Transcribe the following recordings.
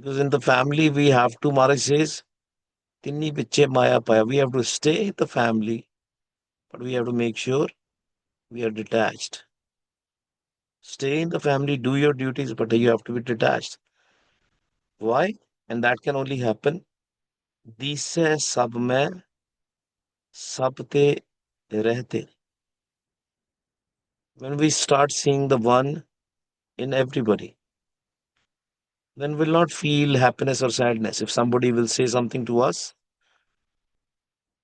Because in the family, we have to, Maharaj says, Tinni biche maya paya. We have to stay in the family, but we have to make sure we are detached. Stay in the family, do your duties, but you have to be detached. Why? And that can only happen. Dise sab mein sabte rehte. When we start seeing the one in everybody, then we'll not feel happiness or sadness. If somebody will say something to us,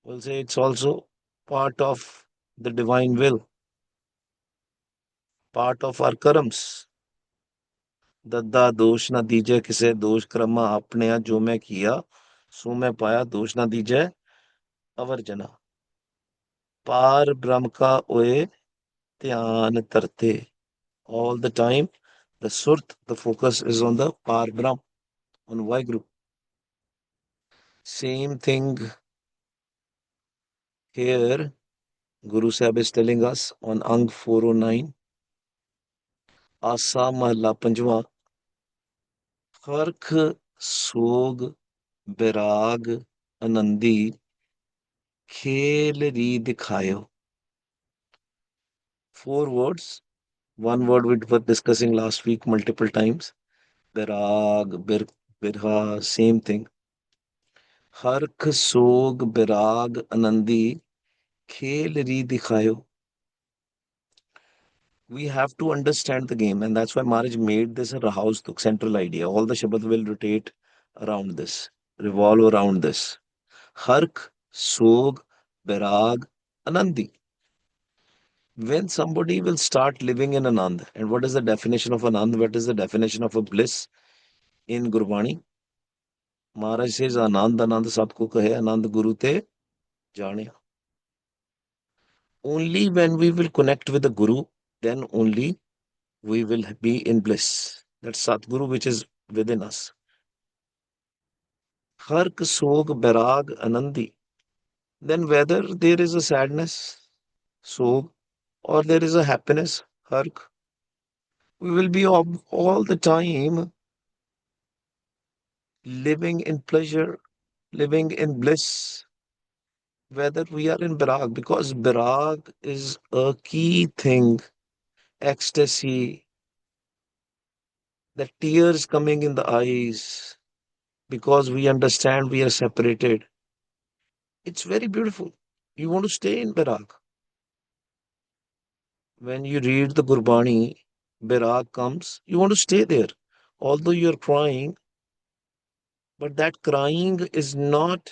we'll say it's also part of the divine will, part of our karams. दद्दा दोष न दीजिए किसे दोष कर्मा अपने यहाँ जो मैं किया सो मैं पाया दोष न दीजिए अवर जना पार ब्रह्म का ओए ध्यान तरते all the time the surt the focus is on the par brahm on y group. Same thing here. Guru Sahib is telling us on Ang 409 आसा महला पंजवा हर्ख सोग बैराग आनंदी खेल री दिखायो. Four words. One word we were discussing last week multiple times. Berag, birha, same thing. Hark, sog, berag, anandi, khel ri dikhayo. We have to understand the game, and that's why Maharaj made this a house tuk central idea. All the Shabad will rotate around this, revolve around this. Hark, sog, berag, anandi. When somebody will start living in Anand, and what is the definition of Anand? What is the definition of a bliss in Gurbani? Maharaj says, Anand, Anand sabko kahe, Anand Guru te jane. Only when we will connect with the Guru, then only we will be in bliss. That's Satguru which is within us. Hark, Sog, Berag, Anandi. Then whether there is a sadness, Sog, or there is a happiness, Hark, we will be all the time living in pleasure, living in bliss, whether we are in Birag, because Birag is a key thing. Ecstasy, the tears coming in the eyes, because we understand we are separated. It's very beautiful. You want to stay in Birag. When you read the Gurbani, Birag comes, you want to stay there. Although you're crying, but that crying is not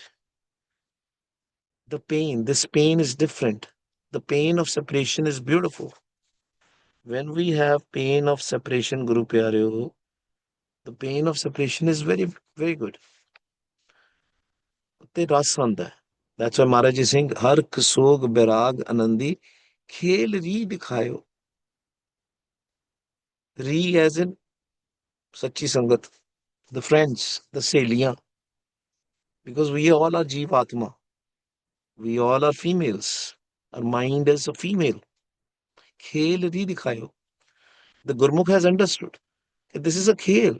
the pain. This pain is different. The pain of separation is beautiful. When we have pain of separation, Guru Pyareo, the pain of separation is very, very good. Te ras anda hai. That's why Maharaj is saying, Hark, Sog, Berag, Anandi, Khel Ri Dikhayo. Ri as in Sachi Sangat, the friends, the Seliyan. Because we all are Jeev Atma. We all are females. Our mind is a female. Khel Ri Dikhayo. The Gurmukh has understood that this is a khel.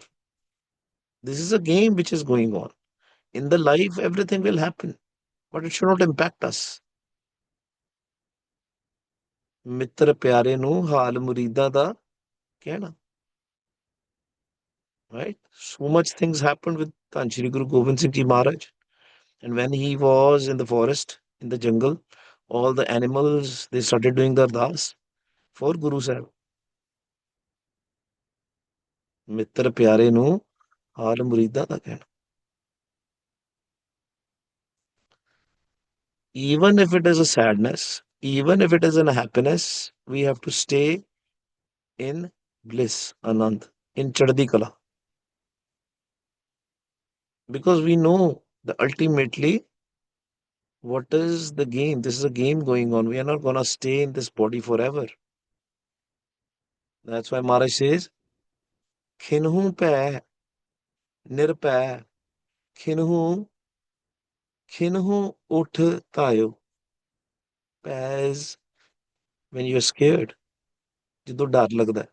This is a game which is going on. In the life, everything will happen, but it should not impact us. ਮਿੱਤਰ ਪਿਆਰੇ ਨੂੰ ਹਾਲ ਮੁਰੀਦਾਂ ਦਾ ਕਹਿਣਾ. Right? So much things happened with Dhan Shri Guru Gobind Singh Ji Maharaj. And when he was in the forest, in the jungle, all the animals, they started doing the ardas for Guru Sahib. ਮਿੱਤਰ ਪਿਆਰੇ ਨੂੰ ਹਾਲ ਮੁਰੀਦਾਂ ਦਾ ਕਹਿਣਾ. Even if it is a sadness, even if it is a happiness, we have to stay in bliss, Anand, in Chaddi Kala. Because we know that ultimately what is the game? This is a game going on. We are not going to stay in this body forever. That's why Maharaj says, Khinhu pe nirpay, khinhu, khinhu uth tayo. As when you're scared, jiddo dar lagda hai.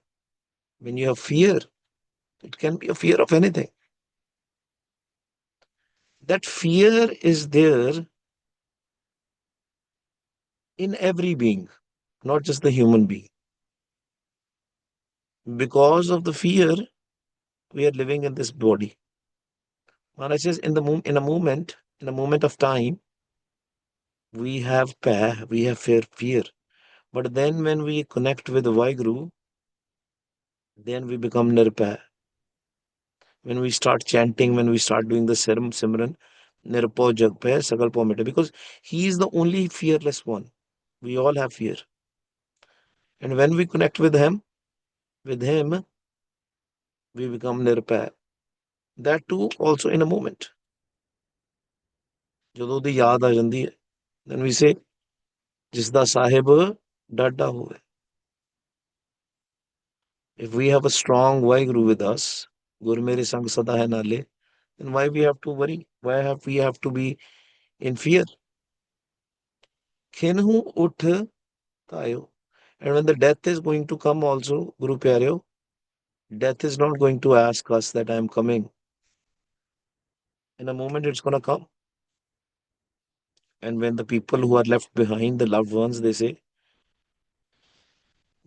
When you have fear, it can be a fear of anything. That fear is there in every being, not just the human being. Because of the fear, we are living in this body. Maharaj says, in a moment of time, we have fear. But then when we connect with Vaheguru, then we become nirpay. When we start chanting, when we start doing the Simran, nirpo jagpe sakal po mite, because he is the only fearless one. We all have fear. And when we connect with him, we become nirpay. That too also in a moment. ਜਦੋਂ ਦੀ ਯਾਦ ਆ ਜਾਂਦੀ ਹੈ, then we say, ਜਿਸ ਦਾ ਸਾਹਿਬ ਡਾਢਾ ਹੋਵੇ. If we have a strong Vaheguru with us, Gur mere sang sada hai nale, then why we have to worry? Why have we have to be in fear? Khinhu uth tayo. And when the death is going to come also, Guru Pyareo, death is not going to ask us that I am coming. In a moment it's going to come. And when the people who are left behind, the loved ones, they say,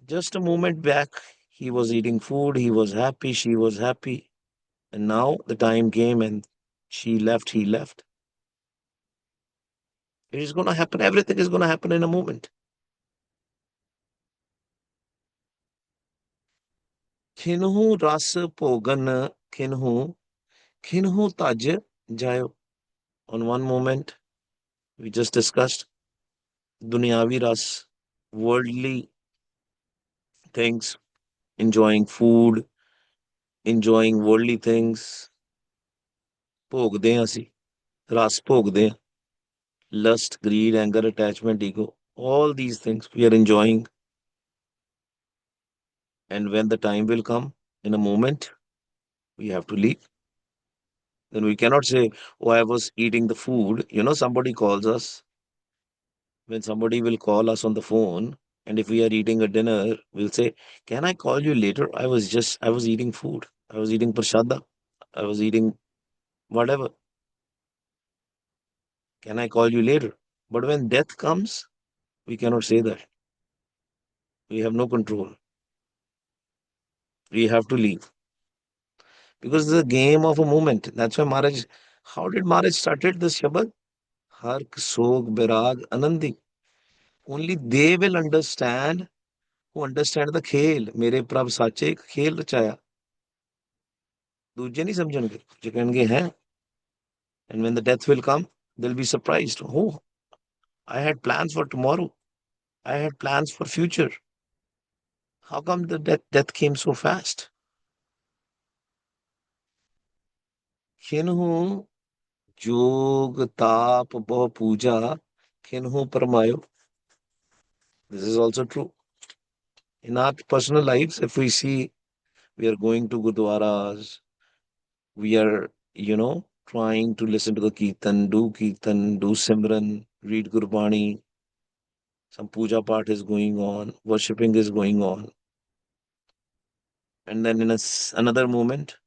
just a moment back, he was eating food, he was happy, she was happy. And now the time came and she left, he left. It is going to happen. Everything is going to happen in a moment. Kinhu ras pogan kinhu taj jayo. On one moment, we just discussed dunyavi ras, worldly things, enjoying food, enjoying worldly things. ਭੋਗਦੇ ਹਾਂ ਅਸੀਂ ਰਸ ਭੋਗਦੇ ਹਾਂ lust, greed, anger, attachment, ego, all these things we are enjoying. And when the time will come, in a moment, we have to leave. Then we cannot say, oh, I was eating the food. Somebody calls us. When somebody will call us on the phone, and if we are eating a dinner, we'll say, can I call you later? I was eating food. I was eating prashada. I was eating whatever. Can I call you later? But when death comes, we cannot say that. We have no control. We have to leave. Because it's a game of a moment. That's why how did Maharaj started this Shabad? Hark, Sog, Birag, Anandi. Only they will understand who understand the khel. ਮੇਰੇ ਪ੍ਰਭ ਸਾਚੇ ਇੱਕ ਖੇਲ ਰਚਾਇਆ. ਦੂਜੇ ਨਹੀਂ ਸਮਝਣਗੇ. ਜੇ ਕਹਿਣਗੇ ਹੈ. And when the death will come, they'll be surprised. Oh, I had plans for tomorrow. I had plans for future. How come the death came so fast? Kinhu jog tap boh puja kinhu parmayo. This is also true. In our personal lives, if we see we are going to gurdwaras, we are, trying to listen to the kirtan, do simran, read Gurbani, some puja part is going on, worshipping is going on. And then in another moment,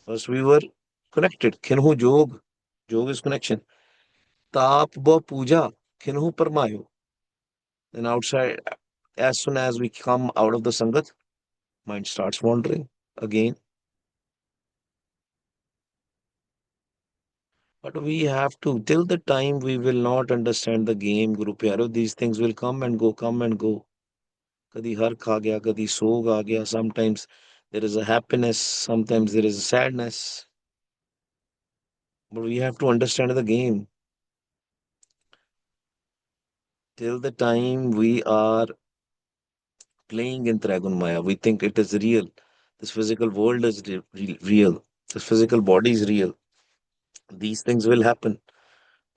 first we were connected. Kinhu jog is connection. Tap bo puja, kinhu parmayo. Then outside, as soon as we come out of the Sangat, mind starts wandering again. But we have to, till the time we will not understand the game, Guru Pyaro, these things will come and go, come and go. Kadi hark aa gaya, kadi sog aa gaya. Sometimes there is a happiness, sometimes there is a sadness. But we have to understand the game. Till the time we are playing in Dragon Maya, we think it is real. This physical world is real. This physical body is real. These things will happen.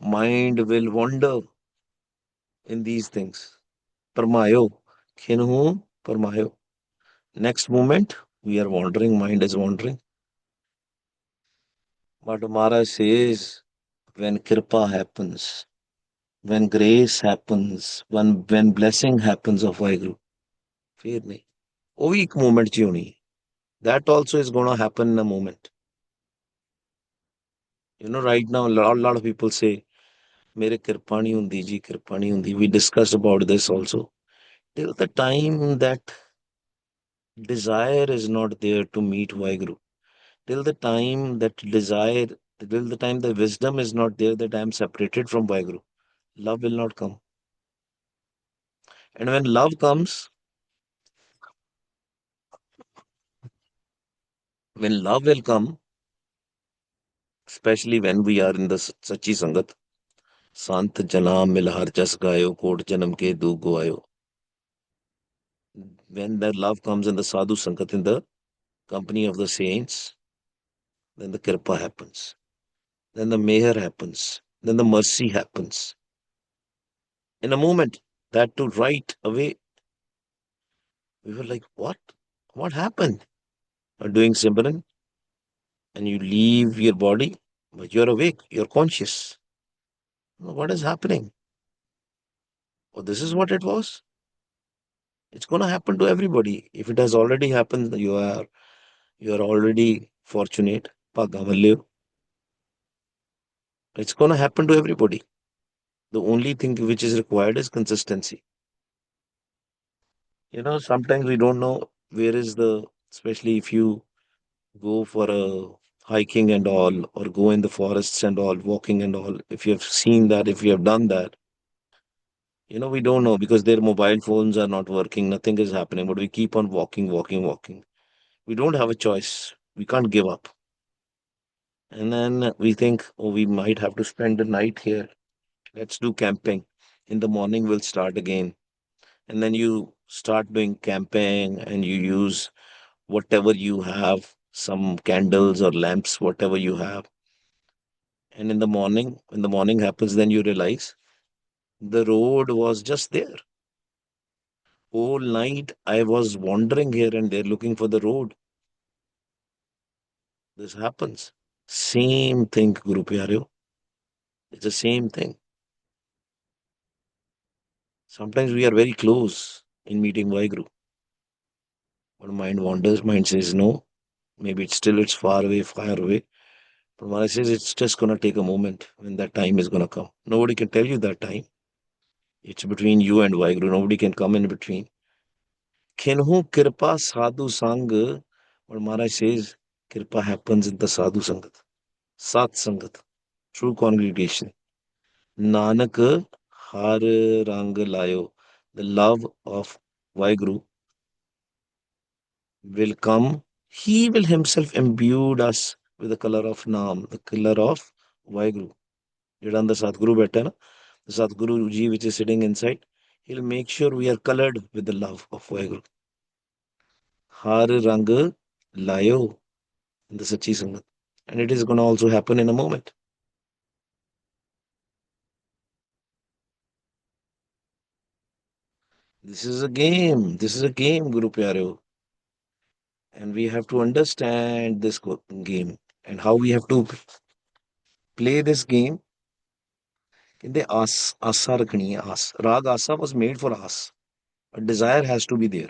Mind will wander in these things. Parmayo. Khinhu Parmayo. Next moment, we are wandering, mind is wandering. But Maharaj says, when kripa happens, when grace happens, when blessing happens of Vaheguru, फिर नहीं. वो भी एक moment ची होनी. That also is going to happen in a moment. Right now, lot of people say, Mere kirpa nahi hundi ji, kirpa nahi hundi. We discussed about this also. Till the time that desire is not there to meet Vaheguru, till the time that desire, till the time the wisdom is not there that I am separated from Vaheguru, love will not come. And when love comes, when love will come, especially when we are in the Sachi Sangat, Sant Jana Milhar Jas Gayo, Kot Janam Ke Du Goayo. When the love comes in the Sadhu Sangat, in the company of the saints, then the Kripa happens. Then the Meher happens. Then the mercy happens. In a moment, that to right away, we were like, what? What happened? You're doing Simran and you leave your body, but you're awake, you're conscious. What is happening? Oh, this is what it was. It's going to happen to everybody. If it has already happened, you are already fortunate. Pagavallev. It's going to happen to everybody. The only thing which is required is consistency. Sometimes we don't know where is especially if you go for a hiking and all, or go in the forests and all, walking and all. If you have seen that, if you have done that, we don't know because their mobile phones are not working, nothing is happening, but we keep on walking, walking, walking. We don't have a choice. We can't give up. And then we think, oh, we might have to spend the night here. Let's do camping. In the morning, we'll start again. And then you start doing camping and you use whatever you have, some candles or lamps, whatever you have. And in the morning, when the morning happens, then you realize the road was just there. All night I was wandering here and there looking for the road. This happens. Same thing, Guru Pyareo. It's the same thing. Sometimes we are very close in meeting Vaheguru. But mind wanders, mind says no. Maybe it's far away, far away. But Maharaj says it's just gonna take a moment when that time is gonna come. Nobody can tell you that time. It's between you and Vaheguru. Nobody can come in between. Kinhu Kirpa Sadhu Sang. But Maharaj says Kirpa happens in the Sadhu Sangat. Sat Sangat. True congregation. Nanak Har Rang Layo. The love of Vaheguru will come. He will himself imbue us with the color of Naam, the color of Vaheguru. ਜਿਹੜਾ ਅੰਦਰ ਸਤਿਗੁਰੂ ਬੈਠਾ ਨਾ, the Satguru ji which is sitting inside, he'll make sure we are colored with the love of Vaheguru. Har rang layo in the Sachi Sangat. And it is going to also happen in a moment. This is a game. This is a game, Guru Pyareo. And we have to understand this game and how we have to play this game. In the asa rakni hai, as. Rag asa was made for us. A desire has to be there.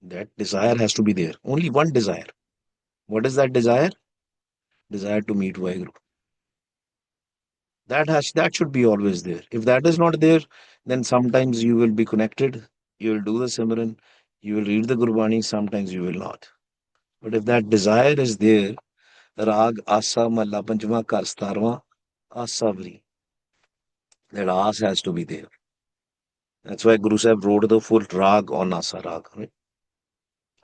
That desire has to be there. Only one desire. What is that desire? Desire to meet Vaheguru. That should be always there. If that is not there, then sometimes you will be connected, you will do the Simran, you will read the Gurbani, sometimes you will not. But if that desire is there, Rag Asa Malla Panchama Karstarva Asavri, that As has to be there. That's why Guru Sahib wrote the full Rag on Asa Rag. Right?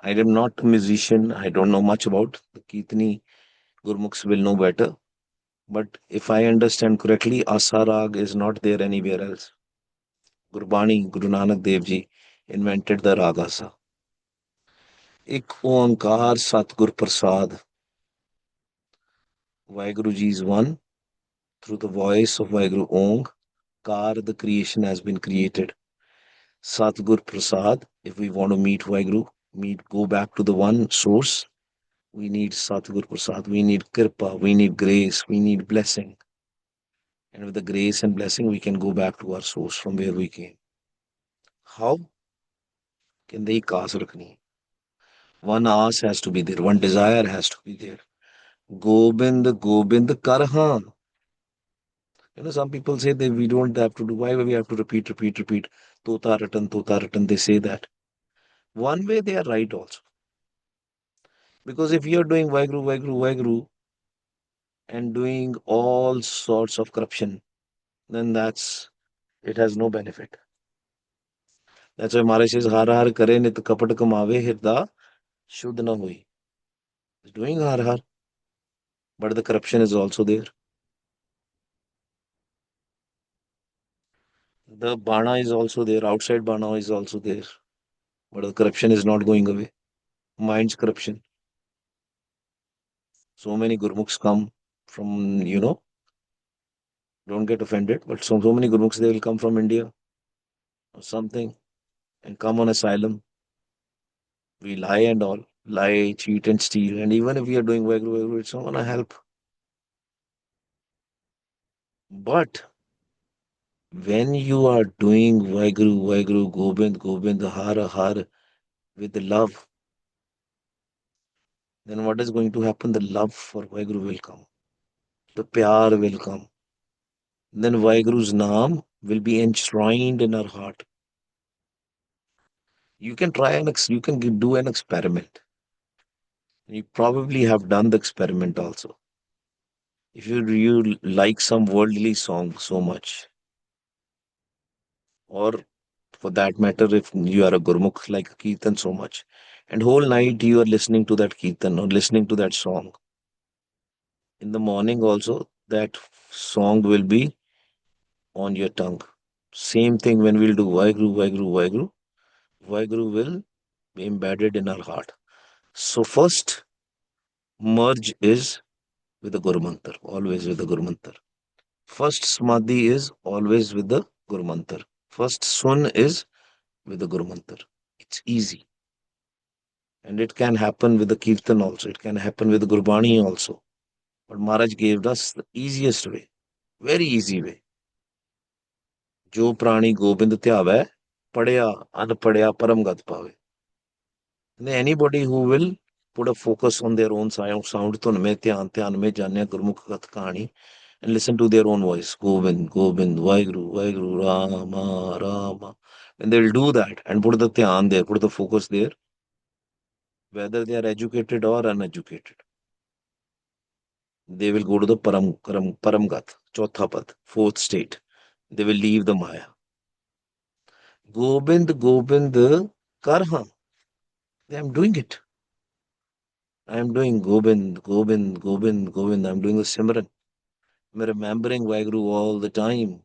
I am not a musician, I don't know much about the Kirtani. Gurmukhs will know better. But if I understand correctly, Asa Rag is not there anywhere else. Gurbani, Guru Nanak Dev Ji invented the Ragasa. Ik Oankar Satgur Prasad. Vaheguru Ji is one. Through the voice of Vaheguru Ong, Kar, the creation has been created. Satgur Prasad, if we want to meet Vaheguru, go back to the one source. We need Satgur Prasad. We need Kirpa. We need grace. We need blessing. And with the grace and blessing, we can go back to our source from where we came. How? Can they kaas rakni? One aas has to be there. One desire has to be there. Gobind, Gobind kar haan. Some people say that we don't have to do, why we have to repeat, repeat, repeat. Tota ratan, they say that. One way they are right also. Because if you're doing Vaheguru, Vaheguru, Vaheguru, and doing all sorts of corruption, then it has no benefit. That's why Maharaj says, Har Har kare nit kapat kamave hirda shuddh na hui. He's doing Har Har, but the corruption is also there. The Bana is also there, outside Bana is also there, but the corruption is not going away. Mind's corruption. So many Gurmukhs come from, don't get offended, but so many Gurmukhs, they will come from India or something and come on asylum. We lie and all, lie, cheat and steal. And even if we are doing Vaheguru, Vaheguru, it's not going to help. But when you are doing Vaheguru, Vaheguru, Gobind, Gobind, Har Har with the love, then what is going to happen? The love for Vaheguru will come. The pyar will come. Then Vaheguru's Naam will be enshrined in our heart. You can you can do an experiment. You probably have done the experiment also. If you like some worldly song so much, or for that matter, if you are a Gurmukh like Kirtan so much, and whole night you are listening to that Kirtan or listening to that song, in the morning also, that song will be on your tongue. Same thing when we'll do Vaheguru, Vaheguru, Vaheguru, Vaheguru will be embedded in our heart. So first merge is with the Guru Mantar, always with the Guru Mantar. First Samadhi is always with the Guru Mantar. First Sun is with the Guru Mantar. It's easy. And it can happen with the Kirtan also. It can happen with the Gurbani also. But Maharaj gave us the easiest way. Very easy way. Jo prani Gobind tyave, padya anpadya paramgat pave. And anybody who will put a focus on their own sound to mein dhyan mein janya Gurmukh gat kahani, and listen to their own voice. Gobind, Gobind, Vaheguru, Vaheguru, Rama, Rama. And they'll do that and put the dhyan there, put the focus there, whether they are educated or uneducated. They will go to the Paramgat, Chauthapad, fourth state. They will leave the Maya. Gobind, Gobind, Karha. I am doing it. I am doing Gobind, Gobind, Gobind, Gobind. I am doing the Simran. I am remembering Vaheguru all the time.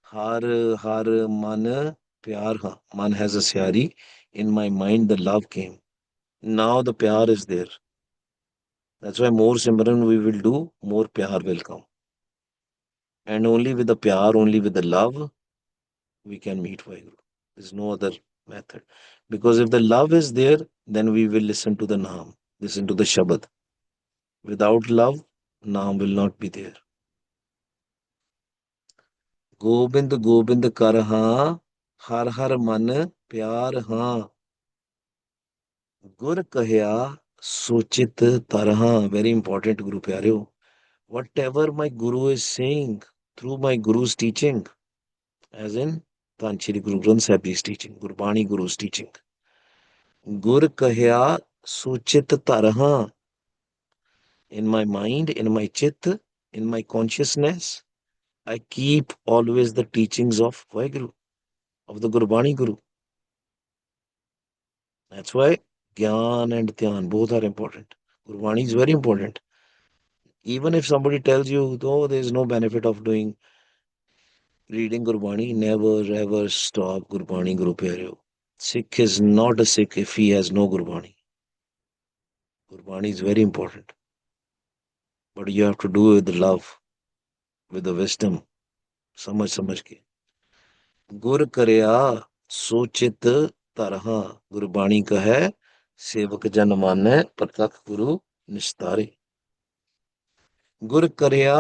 Har, har, man, pyar, ha. Man has a syari. In my mind, the love came. Now the pyar is there. That's why more Simran we will do, more pyar will come. And only with the pyar, only with the love, we can meet Vaheguru. There's no other method. Because if the love is there, then we will listen to the Naam, listen to the Shabad. Without love, Naam will not be there. Gobind, Gobind kar haan, har har man pyar haan. Gur kahya sochit tarha. Very important, Guru Pyareo. Whatever my Guru is saying through my Guru's teaching, as in Tanchiri Guru Granth Sahib Ji's teaching, Gurbani Guru's teaching. Gur kahya suchit tarha. In my mind, in my chit, in my consciousness, I keep always the teachings of Vaheguru, of the Gurbani Guru. That's why Gyan and Dhyan both are important. Gurbani is very important. Even if somebody tells you, oh, there is no benefit of reading Gurbani, never ever stop Gurbani Guru Pyareo. Sikh is not a Sikh if he has no Gurbani. Gurbani is very important. But you have to do it with love, with the wisdom. समझ के गुर करया सोचित तरहा गुरबाणी कहे सेवक जन माने प्रतख गुरु निस्तारे गुर करया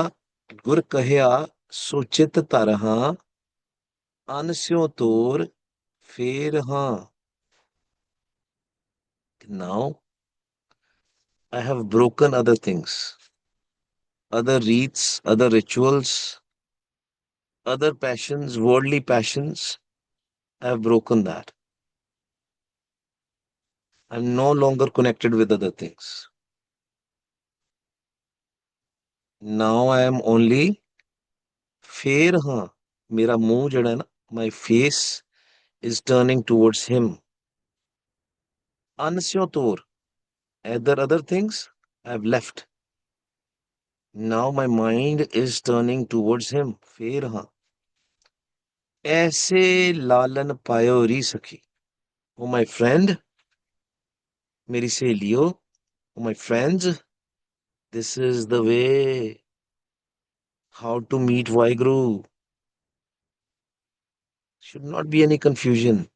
गुर कहया सोचित तरहा अनस्यो तोर फेर हाँ. Now I have broken other things, other rites, other rituals, other passions, worldly passions. I have broken that. I'm no longer connected with other things. Now I am only fair. हाँ, मेरा मुंह जड़ा है ना, my face is turning towards him. Ansyo tor. Other things I have left. Now my mind is turning towards him. फिर हाँ, ऐसे लालन पायो री सखी. Oh my friend, मेरी सहेलियो, oh my friends, this is the way how to meet Vaheguru. Should not be any confusion.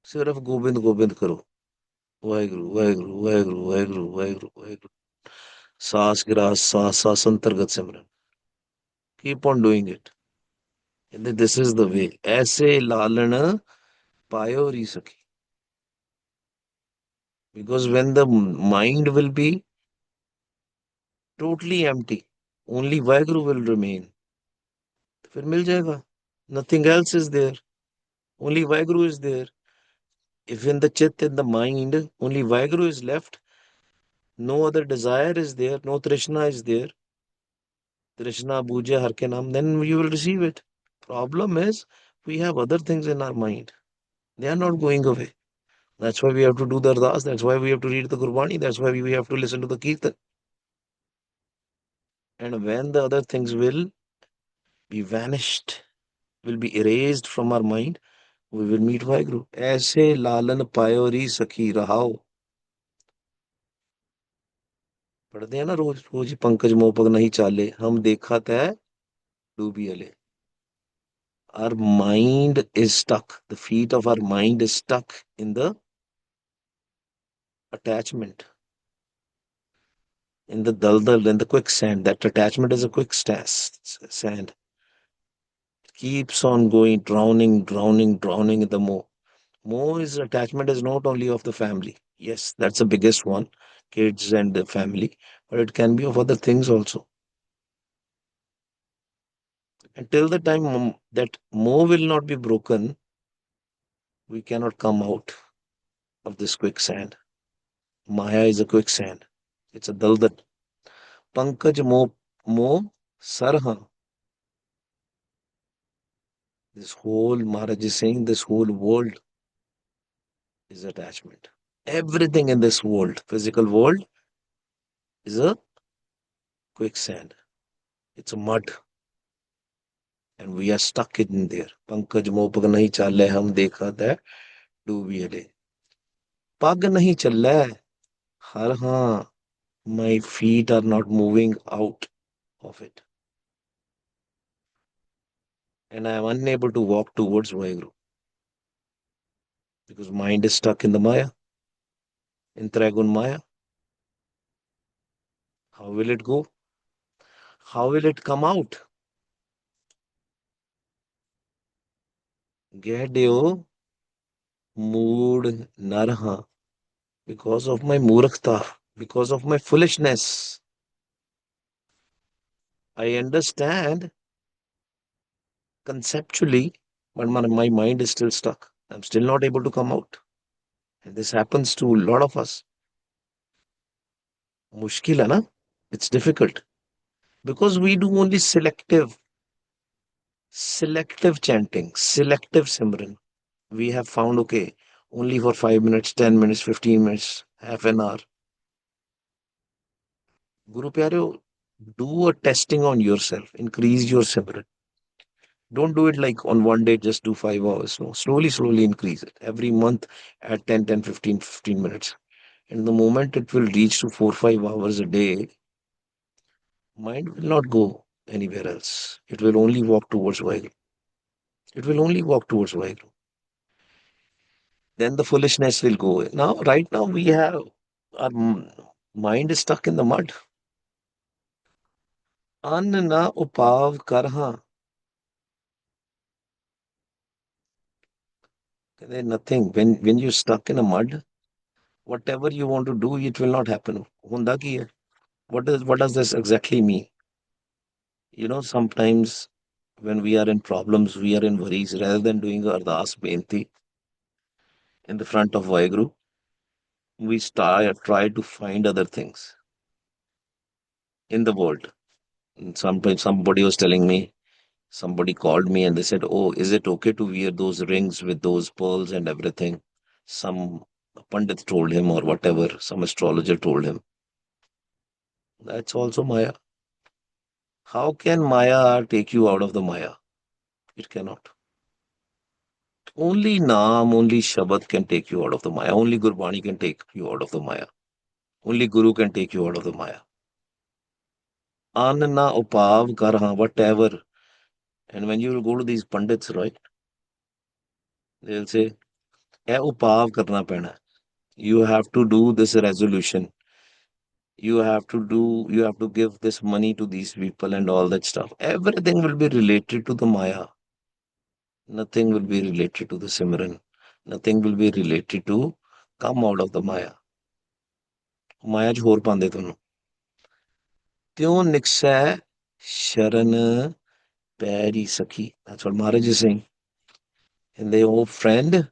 सिर्फ गोविंद गोविंद करो. वाहेगुरु वाहेगुरु वाहेगुरु वाहेगुरु वाहेगुरु वाहेगुरु. सांस गिरास सांस सांस अंतर्गत सिमरन. Keep on doing it. This is the way. ऐसे लालन पायो री सखी. Because when the mind will be totally empty, only Vaheguru will remain. तो फिर मिल जाएगा. Nothing else is there. Only Vaheguru is there. If in the chit, in the mind, only Vaheguru is left, no other desire is there, no Trishna is there. Trishna, Bhuja, Har ke Naam, then you will receive it. Problem is, we have other things in our mind. They are not going away. That's why we have to do the ardas. That's why we have to read the Gurbani. That's why we have to listen to the Kirtan. And when the other things will be vanished, will be erased from our mind, we will meet Vaheguru. ऐसे लालन पायो री सखी रहाओ. पढ़ते हैं ना रोज रोज पंकज मोपग नहीं चाले हम देखा तय डूबी अले. Our mind is stuck. The feet of our mind is stuck in the attachment, in the daldal, in the quicksand. That attachment is a sand. It keeps on going, drowning, drowning, drowning in the more. More is attachment is not only of the family. Yes, that's the biggest one, kids and the family, but it can be of other things also. Until the time that more will not be broken, we cannot come out of this quicksand. Maya is a quicksand. It's a daldal. Pankaj mo sarha. This whole Maharaj is saying this whole world is attachment. Everything in this world, physical world, is a quicksand. It's a mud. And we are stuck in there. Pankaj mo pag nahi chale hum dekha tha डूबी हले. पग नहीं चल रहा है. हर हाँ, my feet are not moving out of it. And I am unable to walk towards Vaheguru. Because mind is stuck in the Maya, in Trigun Maya. How will it go? How will it come out? Gedeo mood narha. Because of my murakhta, because of my foolishness. I understand conceptually, but my mind is still stuck. I'm still not able to come out. And this happens to a lot of us. Mushkil hai na? It's difficult. Because we do only selective chanting, selective simran. We have found, okay, only for 5 minutes, 10 minutes, 15 minutes, half an hour. Guru Pyareo, do a testing on yourself, increase your simran. Don't do it like on one day, just do 5 hours. No, slowly increase it. Every month at 10, 10, 15, 15 minutes. And the moment it will reach to 4, 5 hours a day, mind will not go anywhere else. It will only walk towards Vaheguru. It will only walk towards Vaheguru. Then the foolishness will go away. Now, right now, we have our mind is stuck in the mud. An na upav karha. There's nothing. When you're stuck in a mud, Whatever you want to do, it will not happen. Hunda ki hai. What does this exactly mean? Sometimes when we are in problems, we are in worries, rather than doing ardas benti in the front of Vaheguru, we try to find other things in the world. And sometimes somebody was telling me, somebody called me and they said, "Oh, is it okay to wear those rings with those pearls and everything?" Some Pandit told him, or whatever, some astrologer told him. That's also Maya. How can Maya take you out of the Maya? It cannot. Only Naam, only Shabad can take you out of the Maya. Only Gurbani can take you out of the Maya. Only Guru can take you out of the Maya. Anna upav karha, whatever. And when you will go to these Pandits, right, they'll say, "Eh, upav karna pena." You have to do this resolution. You have to give this money to these people and all that stuff. Everything will be related to the Maya. Nothing will be related to the Simran. Nothing will be related to come out of the Maya. Maya ਚ ਹੋਰ ਪਾਉਂਦੇ ਤੁਹਾਨੂੰ ਤਿਉ ਨਿਕਸੈ ਸ਼ਰਨ ਪੈਰੀ ਸਖੀ. That's what Maharaj is saying. And they, oh friend,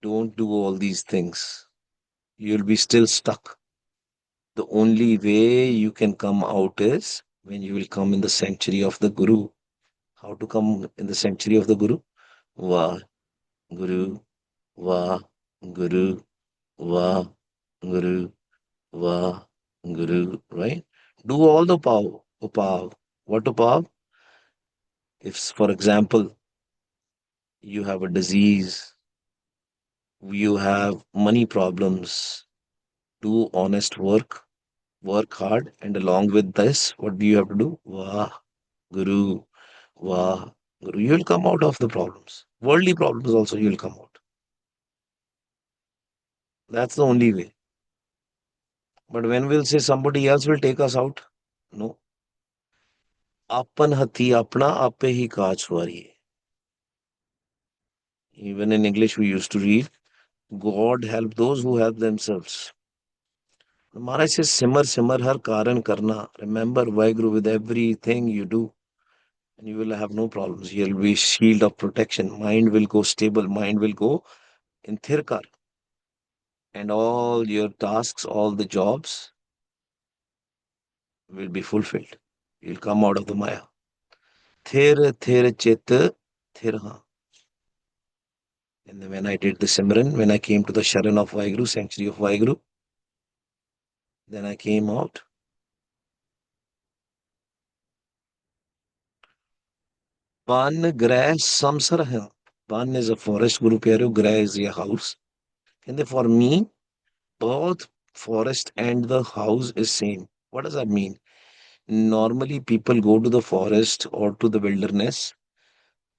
don't do all these things. You'll be still stuck. The only way you can come out is when you will come in the sanctuary of the Guru. How to come in the sanctuary of the Guru? Va Guru, Va Guru, Va Guru, Va Guru, right? Do all the upav. What upav? If, for example, you have a disease, you have money problems, do honest work hard, and along with this, what do you have to do? Vah, Guru, Vah, Guru. You will come out of the problems. Worldly problems also, you will come out. That's the only way. But when we'll say somebody else will take us out, no. Apan hati apna ape hi kaach wariye. Even in English, we used to read, God help those who help themselves. Maharaj says, simmer, simmer, har karan karna. Remember Vaheguru with everything you do, and you will have no problems. You'll be shield of protection. Mind will go stable. Mind will go in thirkar. And all your tasks, all the jobs will be fulfilled. You'll come out of the Maya. Thir, thir, chit, thirha. And then when I did the Simran, when I came to the Sharan of Vaheguru, sanctuary of Vaheguru, then I came out. Ban Grah Samsarha. Ban is a forest, Guru Pyaro. Grah is a house. And for me, both forest and the house is same. What does that mean? Normally, people go to the forest or to the wilderness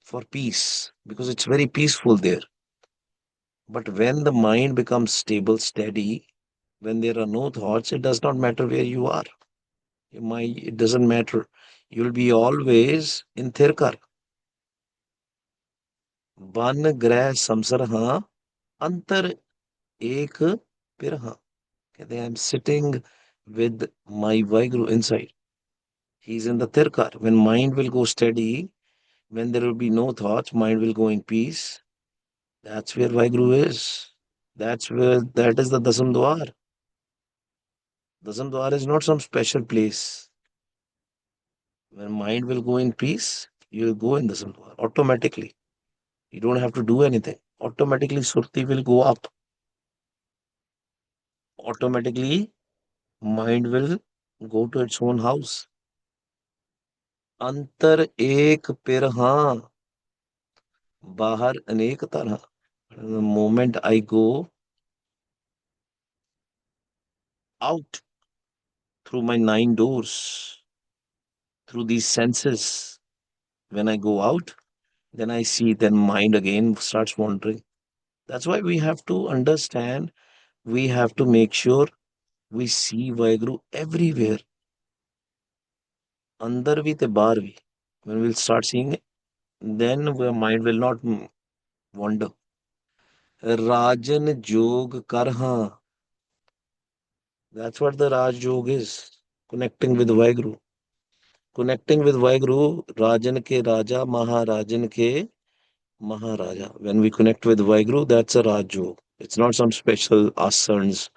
for peace because it's very peaceful there. But when the mind becomes stable, steady, when there are no thoughts, it does not matter where you are. Your mind, it doesn't matter. You'll be always in Thirkar. Ban grah samsarha antar ek pirha. I'm sitting with my Vaheguru inside. He's in the Tirkar. When mind will go steady, when there will be no thoughts, mind will go in peace. That's where Vaheguru is. That is the Dasam Dwar. Dasam Dwar is not some special place. When mind will go in peace, you will go in Dasam Dwar automatically. You don't have to do anything. Automatically, Surti will go up. Automatically, mind will go to its own house. अंतर एक पिरहा बाहर अनेक तरह. The moment I go out through my nine doors, through these senses, when I go out, then I see, then mind again starts wandering. That's why we have to understand, we have to make sure we see Vaheguru everywhere. Andar bhi te bahar bhi. When we'll start seeing it, then our mind will not wander. राजन जोग कर हाँ. That's what the Raj Yog is. Connecting with Vaheguru. Connecting with Vaheguru, Rajan ke Raja, Maharajan ke Maharaja. When we connect with Vaheguru, that's a Raj Yog. It's not some special asanas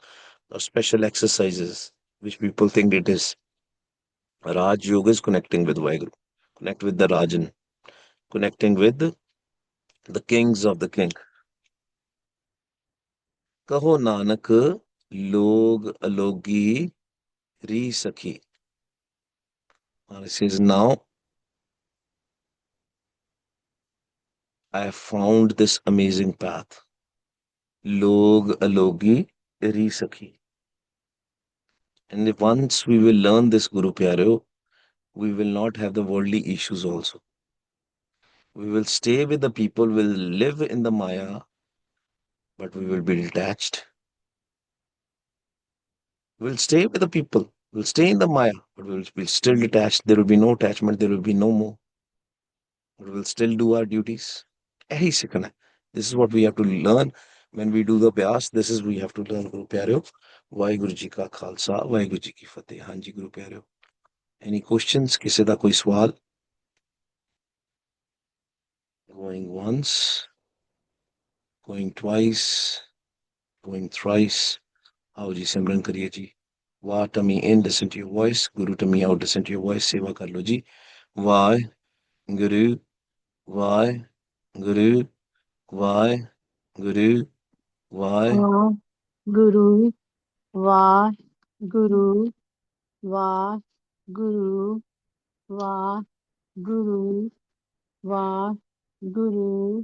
or special exercises which people think it is. Raj Yoga is connecting with Vaheguru. Connect with the Rajan. Connecting with the kings of the king. कहो Nanak log alogi री सखी. And it says now I have found this amazing path. Log alogi री सखी. And if once we will learn this Guru Pyareo, we will not have the worldly issues also. We will stay with the people, will live in the Maya, but we will be detached. We'll stay with the people. We'll stay in the Maya, but we'll be still detached. There will be no attachment. There will be no more. But we'll still do our duties. यही सीखना है. This is what we have to learn when we do the Vyas. This is we have to learn Guru Pyareo. Waheguru ji का खालसा वाहिगुरु जी की फतेह. हाँ जी गुरु प्यारे. Any questions? किसी का कोई सवाल? Going once, going twice, going thrice. आओ जी सिमरन करिए जी. वाह tummy in, listen to your voice. Guru tummy out, listen to your voice. सेवा कर लो जी. वाह गुरु वाह गुरु वाह गुरु वाह. वाह गुरु वाह गुरु वाह गुरु वाह गुरु वाह गुरु